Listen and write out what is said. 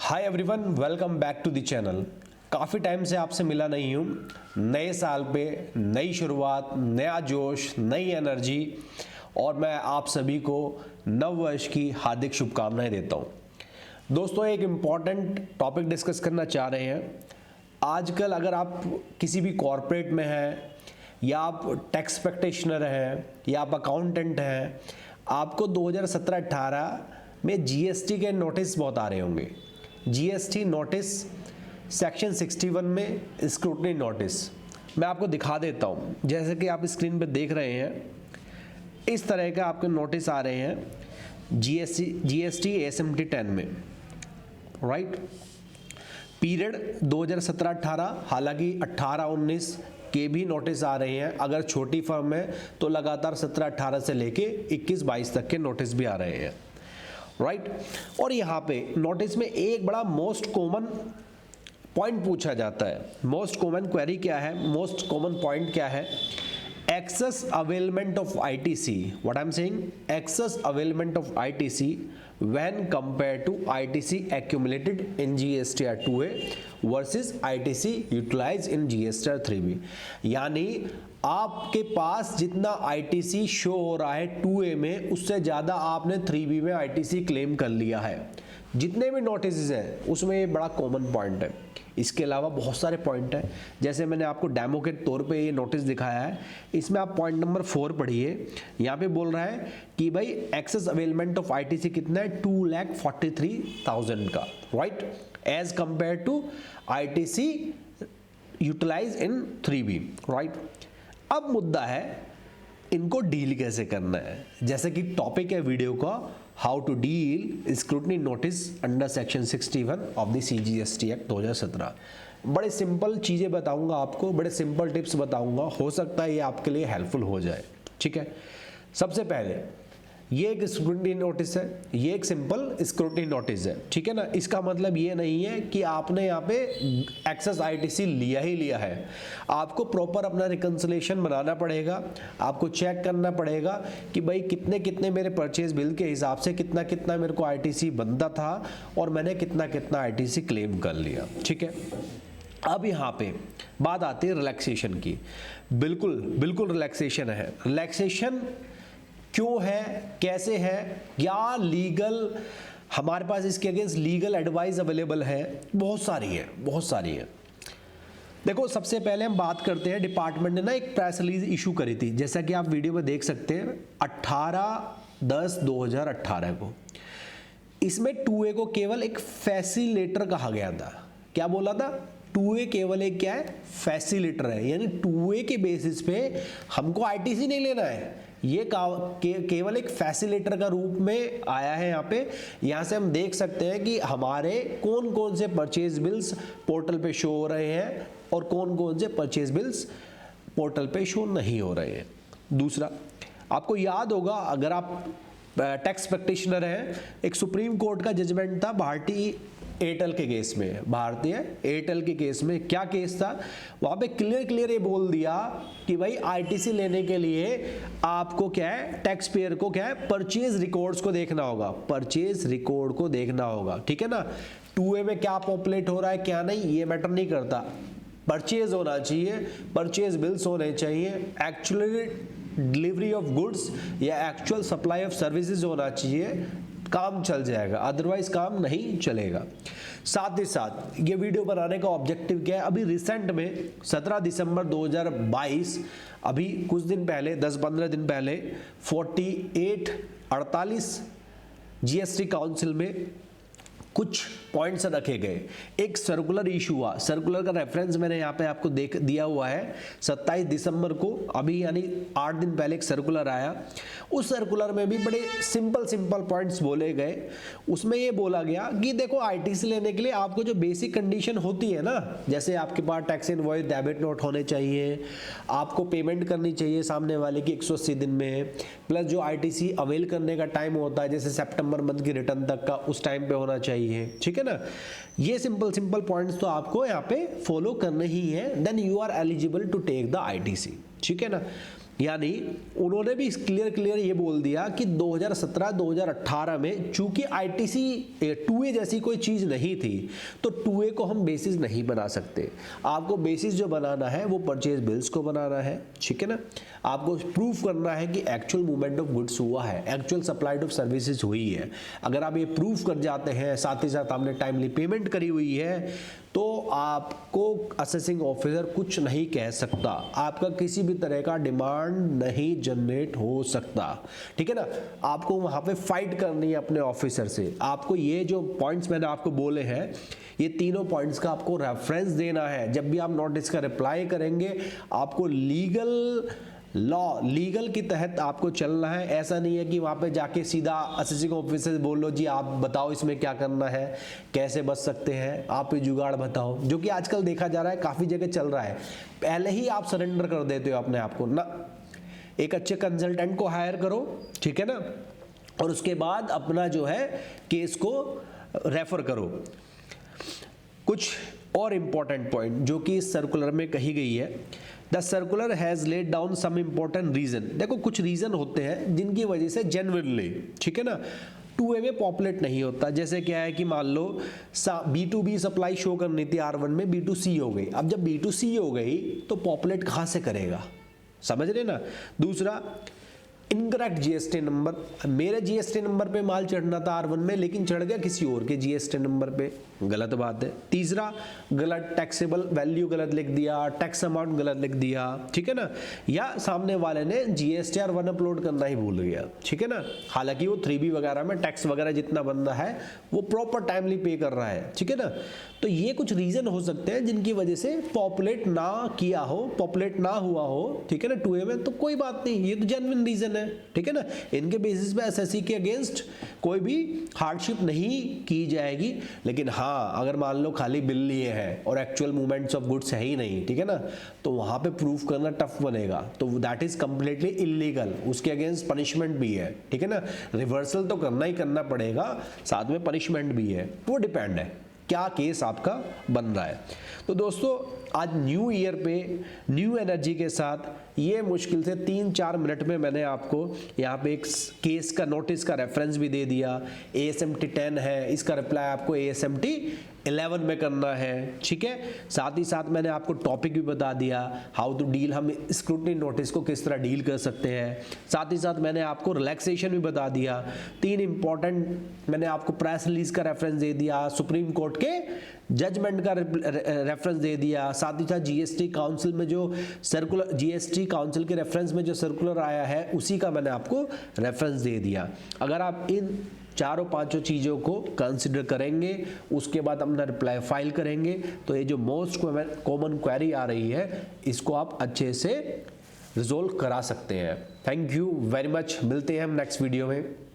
Hi everyone, welcome back to the channel. काफ़ी time से आपसे मिला नहीं हूँ। नए साल पे नई शुरुआत, नया जोश, नई एनर्जी और मैं आप सभी को नव वर्ष की हार्दिक शुभकामनाएं देता हूँ। दोस्तों, एक इम्पॉर्टेंट टॉपिक डिस्कस करना चाह रहे हैं। आजकल अगर आप किसी भी कॉरपोरेट में हैं या आप टैक्स प्रैक्टिशनर हैं या आप अकाउंटेंट हैं, आपको 2017-18 में जीएसटी के नोटिस बहुत आ रहे होंगे। जीएसटी नोटिस सेक्शन 61 में स्क्रूटनी नोटिस मैं आपको दिखा देता हूँ। जैसे कि आप स्क्रीन पर देख रहे हैं, इस तरह का आपके नोटिस आ रहे हैं जीएसटी एसएमटी 10 में, राइट। पीरियड 2017-18, हालांकि 18-19 के भी नोटिस आ रहे हैं। अगर छोटी फर्म है तो लगातार 17-18 से लेके 21-22 तक के नोटिस भी आ रहे हैं, राइट। और यहाँ पे नोटिस में एक बड़ा मोस्ट कॉमन पॉइंट पूछा जाता है। मोस्ट कॉमन क्वेरी क्या है, मोस्ट कॉमन पॉइंट क्या है? excess availment of ITC, what I'm saying, excess availment of ITC when compared to ITC accumulated in GSTR 2A versus ITC utilized in GSTR 3B। यानी आपके पास जितना ITC show हो रहा है 2A में, उससे ज़्यादा आपने 3B में ITC क्लेम कर लिया है। जितने भी नोटिस हैं उसमें ये बड़ा कॉमन पॉइंट है। इसके अलावा बहुत सारे पॉइंट हैं, जैसे मैंने आपको डेमो के तौर पे ये नोटिस दिखाया है। इसमें आप पॉइंट नंबर 4 पढ़िए। यहाँ पे बोल रहा है कि भाई एक्सेस अवेलमेंट ऑफ आईटीसी कितना है, 2,43,000 का, right, as compare to ITC utilise in 3B, right. अब मुद्दा है इनको डील कैसे करना है। जैसे कि टॉपिक है वीडियो का, how to deal scrutiny notice under section 61 of the CGST act 2017। बड़े सिंपल चीज़ें बताऊंगा आपको, बड़े सिंपल टिप्स बताऊंगा, हो सकता है ये आपके लिए हेल्पफुल हो जाए, ठीक है। सबसे पहले ये एक स्क्रूटनी नोटिस है, ये एक सिंपल स्क्रूटनी नोटिस है, ठीक है ना। इसका मतलब ये नहीं है कि आपने यहाँ पे एक्सेस आईटीसी लिया ही लिया है। आपको प्रॉपर अपना रिकंसिलेशन बनाना पड़ेगा, आपको चेक करना पड़ेगा कि भाई कितने कितने मेरे परचेज बिल के हिसाब से कितना कितना मेरे को आईटीसी बनता था और मैंने कितना कितना आईटीसी क्लेम कर लिया, ठीक है। अब यहाँ पे बात आती है रिलैक्सेशन की। बिल्कुल बिल्कुल रिलैक्सेशन है। रिलैक्सेशन क्यों है, कैसे है, क्या लीगल हमारे पास इसके अगेंस्ट लीगल एडवाइस अवेलेबल है? बहुत सारी है, बहुत सारी है। देखो, सबसे पहले हम बात करते हैं, डिपार्टमेंट ने ना एक प्रेस रिलीज इशू करी थी, जैसा कि आप वीडियो में देख सकते हैं, 18/10/2018 को। इसमें 2A को केवल एक फैसिलेटर कहा गया था। क्या बोला था? 2A केवल एक क्या है, फैसिलेटर है, यानी 2A के बेसिस पे हमको आईटीसी नहीं लेना है। ये केवल एक फैसिलेटर का रूप में आया है। यहाँ से हम देख सकते हैं कि हमारे कौन कौन से परचेज बिल्स पोर्टल पे शो हो रहे हैं और कौन कौन से परचेज बिल्स पोर्टल पे शो नहीं हो रहे हैं। दूसरा, आपको याद होगा, अगर आप टैक्स प्रैक्टिशनर हैं, एक सुप्रीम कोर्ट का जजमेंट था भारतीय एयरटेल के केस में। भारतीय एयरटेल के केस में क्या केस था? वहां पे क्लियर ये बोल दिया कि भाई आईटीसी लेने के लिए आपको क्या है, टैक्स पेयर को क्या है, परचेज रिकॉर्ड्स को देखना होगा, परचेज रिकॉर्ड को देखना होगा, ठीक है ना। 2A में क्या पॉपुलेट हो रहा है क्या नहीं, ये मैटर नहीं करता। परचेज होना चाहिए, परचेज बिल्स होने चाहिए, एक्चुअली डिलीवरी ऑफ गुड्स या एक्चुअल सप्लाई ऑफ सर्विसेज होना चाहिए, काम चल जाएगा, अदरवाइज काम नहीं चलेगा। साथ ही साथ ये वीडियो बनाने का ऑब्जेक्टिव क्या है, अभी रिसेंट में 17 दिसंबर 2022, अभी कुछ दिन पहले, 10-15 दिन पहले 48/48 जीएसटी काउंसिल में कुछ पॉइंट्स रखे गए। एक सर्कुलर इशू हुआ, सर्कुलर का रेफरेंस मैंने यहाँ पे आपको दिया हुआ है। 27 दिसंबर को, अभी यानी 8 दिन पहले एक सर्कुलर आया। उस सर्कुलर में भी बड़े सिंपल पॉइंट्स बोले गए। उसमें ये बोला गया कि देखो, आईटीसी लेने के लिए आपको जो बेसिक कंडीशन होती है ना, जैसे आपके पास टैक्स इनवॉइस डेबिट नोट होने चाहिए, आपको पेमेंट करनी चाहिए सामने वाले की 180 दिन में, प्लस जो आईटीसी अवेल करने का टाइम होता है, जैसे सितंबर मंथ की रिटर्न तक का, उस टाइम पे होना चाहिए, ठीक है ना। ये सिंपल पॉइंट्स तो आपको यहाँ पे फॉलो करने ही है, then you are eligible to take the ITC, ठीक है ना। यानी उन्होंने भी क्लियर ये बोल दिया कि 2017-2018 में चूंकि आईटीसी 2A जैसी कोई चीज नहीं थी, तो 2A को हम बेसिस नहीं बना सकते। आपको बेसिस जो बनाना है वो परचेज बिल्स को बनाना है, ठीक है ना। आपको प्रूफ करना है कि एक्चुअल मूवमेंट ऑफ गुड्स हुआ है, एक्चुअल सप्लाई ऑफ सर्विसेज हुई है। अगर आप ये प्रूफ कर जाते हैं, साथ ही साथ आपने टाइमली पेमेंट करी हुई है, तो आपको असेसिंग ऑफिसर कुछ नहीं कह सकता, आपका किसी भी तरह का डिमांड नहीं जनरेट हो सकता, ठीक है ना। आपको वहां पे फाइट करनी है अपने ऑफिसर से। आपको ये जो पॉइंट्स मैंने आपको बोले हैं, ये तीनों पॉइंट्स का आपको रेफरेंस देना है। जब भी आप नोटिस का रिप्लाई करेंगे, आपको लीगल के तहत आपको चलना है। ऐसा नहीं है कि वहां पे जाके सीधा असेसिंग ऑफिसर बोल लो जी आप बताओ इसमें क्या करना है, कैसे बच सकते हैं, आप ये जुगाड़ बताओ, जो कि आजकल देखा जा रहा है, काफी जगह चल रहा है। पहले ही आप सरेंडर कर देते हो अपने आप को ना। एक अच्छे कंसल्टेंट को हायर करो, ठीक है ना, और उसके बाद अपना जो है केस को रेफर करो। कुछ और इंपॉर्टेंट पॉइंट जो कि इस सर्कुलर में कही गई है, the circular has laid down some important reason. देखो कुछ रीजन होते हैं जिनकी वजह से जेन्युइनली, ठीक है ना, 2A में पॉपुलेट नहीं होता। जैसे क्या है कि मान लो B2B सप्लाई शो करनी थी R1 में, B2C हो गई। अब जब B2C हो गई तो पॉपुलेट कहां से करेगा, समझ रहे ना। दूसरा, इनकरेक्ट जीएसटी नंबर, मेरे जीएसटी नंबर पे माल चढ़ना था R1 में, लेकिन चढ़ गया किसी और के जीएसटी नंबर पे, गलत बात है। तीसरा, गलत टैक्सेबल वैल्यू गलत लिख दिया, टैक्स अमाउंट गलत लिख दिया, ठीक है ना, या सामने वाले ने जीएसटीआर 1 अपलोड करना ही भूल गया, ठीक है ना, हालांकि वो 3B वगैरह में टैक्स वगैरह जितना बनना है वो प्रॉपर टाइमली पे कर रहा है, ठीक है ना। तो ये कुछ रीजन हो सकते हैं जिनकी वजह से पॉपुलेट ना किया हो, पॉपुलेट ना हुआ हो, ठीक है ना, 2A में। तो कोई बात नहीं, ये तो जेन्युइन रीजन है, ठीक है ना। इनके बेसिस पे एसएससी के अगेंस्ट कोई भी हार्डशिप नहीं की जाएगी। लेकिन हाँ, अगर मान लो खाली बिल लिए हैं और एक्चुअल मूवमेंट्स ऑफ गुड्स है ही नहीं, ठीक है ना, तो वहां पे प्रूफ करना टफ बनेगा, तो दैट इज कंप्लीटली इलीगल, उसके अगेंस्ट पनिशमेंट भी है, ठीक है ना। रिवर्सल तो करना ही करना पड़ेगा, साथ में पनिशमेंट भी है, वो डिपेंड है क्या केस आपका बन रहा है। तो दोस्तों, आज न्यू ईयर पे न्यू एनर्जी के साथ ये मुश्किल से 3-4 मिनट में मैंने आपको यहाँ पे एक केस का नोटिस का रेफरेंस भी दे दिया। ASMT 10 है, इसका रिप्लाई आपको ASMT 11 में करना है, ठीक है। साथ ही साथ मैंने आपको टॉपिक भी बता दिया, हाउ टू डील, हम स्क्रूटनी नोटिस को किस तरह डील कर सकते हैं। साथ ही साथ मैंने आपको रिलैक्सेशन भी बता दिया। 3 इंपॉर्टेंट मैंने आपको प्रेस रिलीज का रेफरेंस दे दिया, सुप्रीम कोर्ट के जजमेंट का रेफरेंस दे दिया। साथ ही साथ जीएसटी काउंसिल में जो सर्कुलर, जीएसटी काउंसिल के रेफरेंस में जो सर्कुलर आया है उसी का मैंने आपको रेफरेंस दे दिया। अगर आप इन 4-5 चीज़ों को कंसिडर करेंगे, उसके बाद अपना रिप्लाई फाइल करेंगे, तो ये जो मोस्ट कॉमन क्वेरी आ रही है इसको आप अच्छे से रिजोल्व करा सकते हैं। थैंक यू वेरी मच, मिलते हैं हम नेक्स्ट वीडियो में।